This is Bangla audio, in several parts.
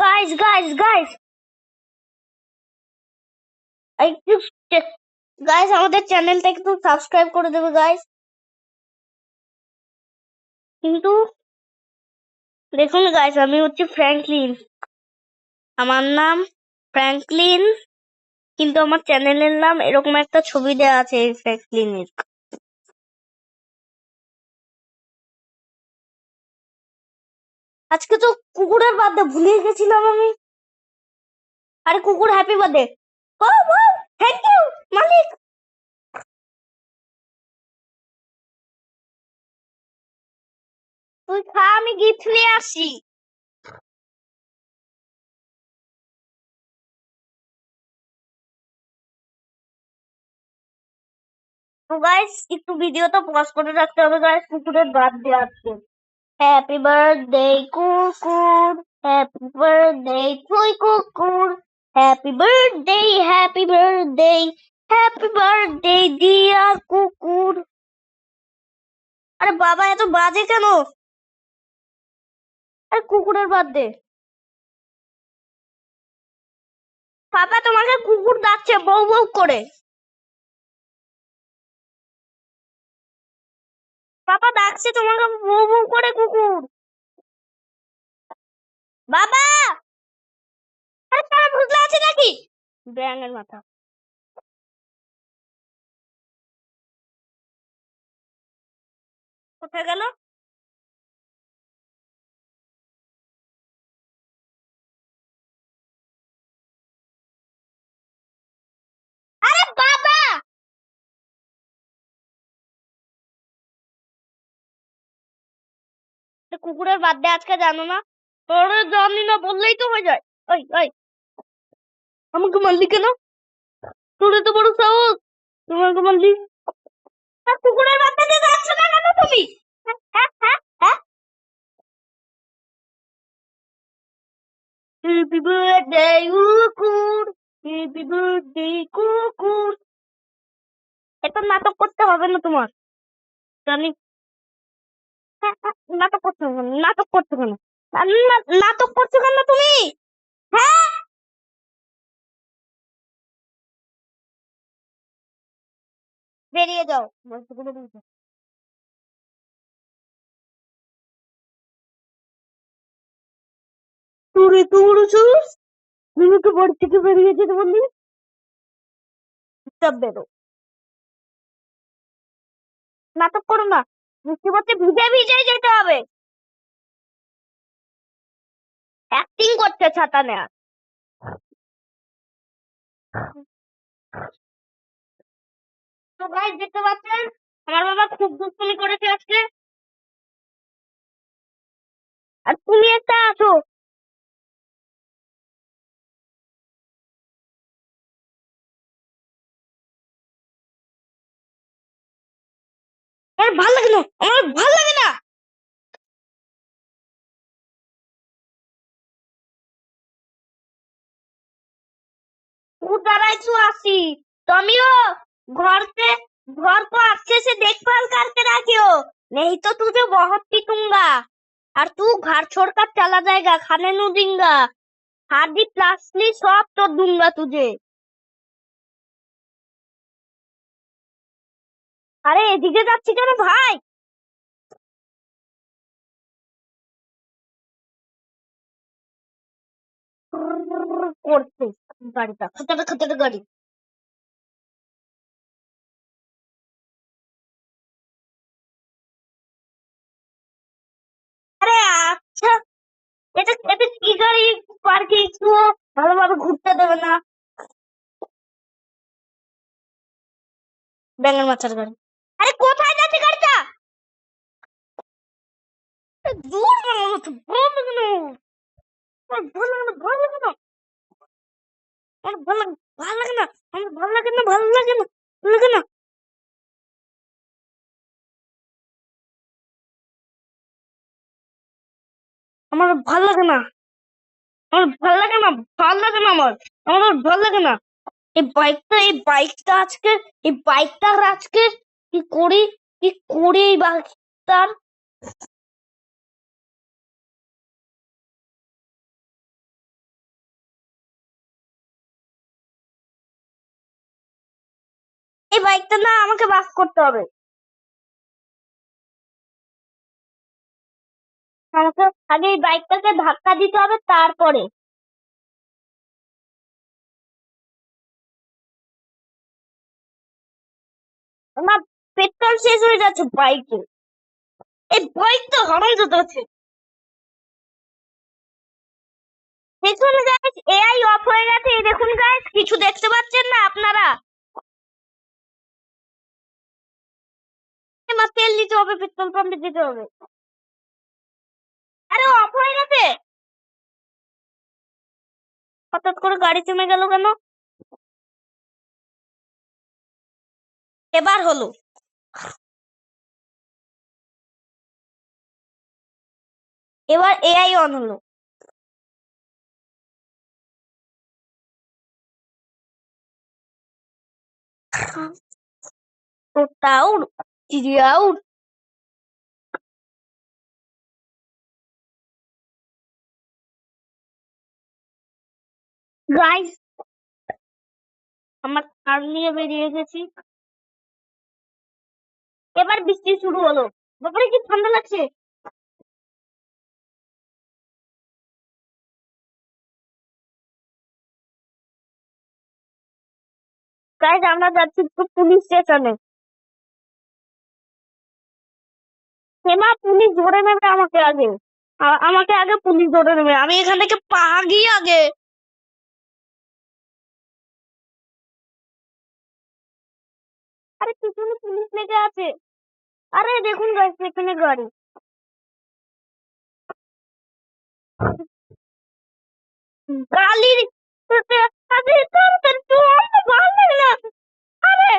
গাইস একটু গাইস আমাদের চ্যানেলটা একটু সাবস্ক্রাইব করে দেবে গাইস। কিন্তু দেখুন গাইস, আমি হচ্ছে ফ্র্যাঙ্কলিন, আমার নাম ফ্র্যাঙ্কলিন, কিন্তু আমার চ্যানেলের নাম এরকম একটা ছবি দেওয়া আছে এই ফ্র্যাঙ্কলিনের। আজকে তো কুকুরের বার্থডে, ভুলে গেছিলাম আমি। আরে কুকুর, happy birthday. Oh thank you মালিক। তুই খা, আমি গিফট নিয়ে আসি। তো গাইস একটু ভিডিওটা পজ করে রাখতে হবে গাইস, কুকুরের বার্থডে আজকে। হ্যাপি বার্থডে কুকুর, হ্যাপি বার্থডে তুই কুকুর, happy birthday, happy birthday, happy birthday dear কুকুর। আরে বাবা, এত বাজে কেন? আরে কুকুরের বার্থডে। পাপা তোমাকে কুকুর ডাকছে বউ বউ করে। পাপা ডাকছে তোমাকে বউ বউ করে কুকুর। বাবা, আরে তারা ভুতলা আছে নাকি? ব্যাঙের মাথা কোথায় গেল? আরে বাবা, কুকুরের বার্থডে আজকে, জানো না? ওরে জানি না, বললেই তো হয়ে যায়। ওই ওই, আমাকে মারলি কেন? তোর এত বড় সাহস, তোমাকে মারলি? কুকুরের বার্থডে দিতে যাচ্ছ না কেন তুমি? হ্যাপি বার্থডে কুকুর, হ্যাপি বার্থডে কুকুর। এত নাটক করতে হবে না তোমার, জানি। নাটক করছো কেন? নাটক করছো কেন? নাটক করছো কেন তুমি? হ্যাঁ, বেরিয়ে যাও। তোর এত বড় সাহস, তুমি তো বাড়ি থেকে বেরিয়ে যেতে বললি। চুপচাপ বেরো, নাটক করো না। বুঝতে পারছি, ভিজে ভিজে যেতে হবে। অ্যাক্টিং করছে ছাতা নেয়া। তো গাইস দেখতে পাচ্ছেন, আমার বাবা খুব দুষ্টুমি করেছে আজকে। আর তুমি একটা আছো। আমার ভালো লাগে না, আমার ভালো লাগে না। उधर आइसु आसी, तुमियो घर से घर को अच्छे से देखभाल करके रखियो, नहीं तो तुझे बहुत पीटूंगा। और तू घर छोड़कर चला जाएगा, खाने नहीं दूंगा। हार्डी प्लास्टली सब तो दूंगा तुझे। আরে এদিকে যাচ্ছি কেন ভাই? করছে গাড়িটা, খাটাটা খাটাটা গাড়ি। আরে আচ্ছা, এটা এটা কি গাড়ি? পার্কে একটু ভালোভাবে ঘুরতে দেবে না। ব্যাঙের মাথার গাড়ি। আরে কোথায় যাচ্ছে গাড়িটা? দূর ভালো লাগে না, ভালো লাগে না, ভালো লাগে না, আমার ভালো লাগে না, আমার ভালো লাগে না, ভালো লাগে না, ভালো লাগে না, আমার ভালো লাগে না, আমার ভালো লাগে না, ভালো লাগে না, আমার আমার আর ভালো লাগে না। এই বাইকটা আজকে, এই বাইকটার আজকে কি করি, কি করি এই বাইকটার। এই বাইকটা না আমাকে বাস করতে হবে। আমাকে আগে এই বাইকটাকে ধাক্কা দিতে হবে তারপরে। না, পেট্রোল শেষ হয়ে যাচ্ছে বাইকে। এই বাইক তো হারামজাদা আছে। দেখুন গাইস, এআই অফ হয়ে গেছে। এই দেখুন গাইস, কিছু দেখতে পাচ্ছেন না আপনারা? এবার তেল দিতে হবে, পেট্রোল পাম্পে দিতে হবে। আরে অফ হয়ে গেছে। হঠাৎ করে গাড়ি থেমে গেল কেন? এবার হলো। এবার এআই অন হলো। তোতা উড়, চিড়িয়া উড়। গাইস, আমার কার নিয়ে বেরিয়ে গেছি। এবার বৃষ্টি শুরু হলো। বাবারে কি ঠান্ডা লাগছে। গাইস, আমরা যাচ্ছি তো পুলিশ স্টেশনে। হেমা, পুলিশ ধরে নেবে আমাকে আগে। আমাকে আগে পুলিশ ধরে নেবে, আমি এখান থেকে পাগি আগে। আরে পিছনে পুলিশ লেগে আছে। আরে দেখুন গাইস, পেছনে গাড়ি। গালির আরে তো ভালো লাগে না। আরে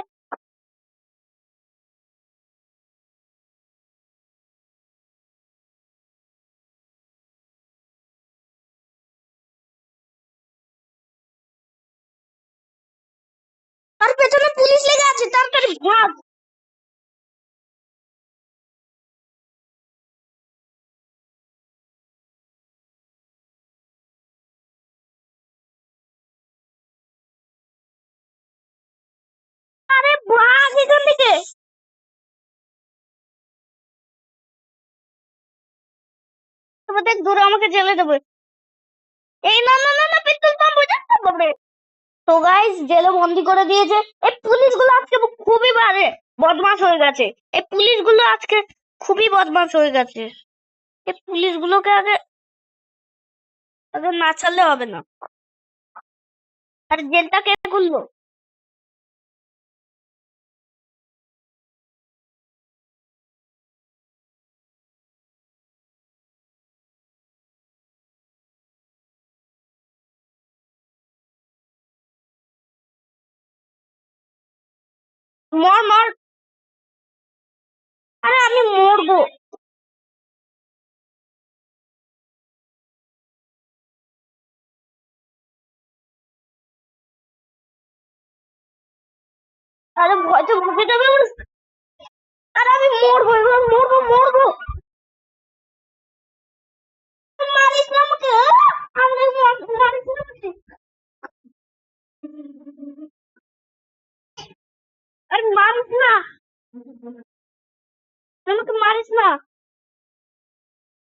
আর পেছনে পুলিশ লেগে আছে, তাড়াতাড়ি ভাগ। আরে ভাগ এখান থেকে। তবে দেখ, দূরে আমাকে জেলে দেবে। এই না না না না, পেট্রোল পাম্প হয়ে যাচ্ছে বাবরে। তো গাইস, জেলে বন্দি করে দিয়েছে। এই পুলিশগুলো আজকে খুবই বাজে বদমাশ হয়ে গেছে। এই পুলিশগুলো আজকে খুবই বদমাশ হয়ে গেছে। এই পুলিশগুলোকে আগে আগে না ছাড়লে হবে না। আর জেলটা কে খুললো? মর মর। আরে আমি মরবো। আরে ভয় তো ঢুকে যাবে ওর। আরে আমি মরবো, এবার মরবো মরবো। মারিস না আমাকে, আমাকে মারিস না আমাকে। আরে মারিস না, আমাকে মারিস না।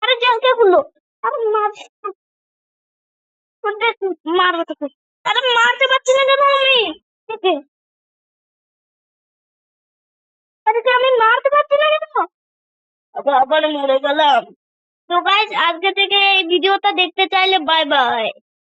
আরে জেল কে খুললো? আরে মারিস না। দেখ, মারবো তোকে। আরে মারতে পারছি না কেন আমি? তোকে। আরে আমি মারতে পারছি না কেন? আবার মরে গেলাম। তো গাইজ, আজকে থেকে এই ভিডিওটা দেখতে চাইলে বাই বাই।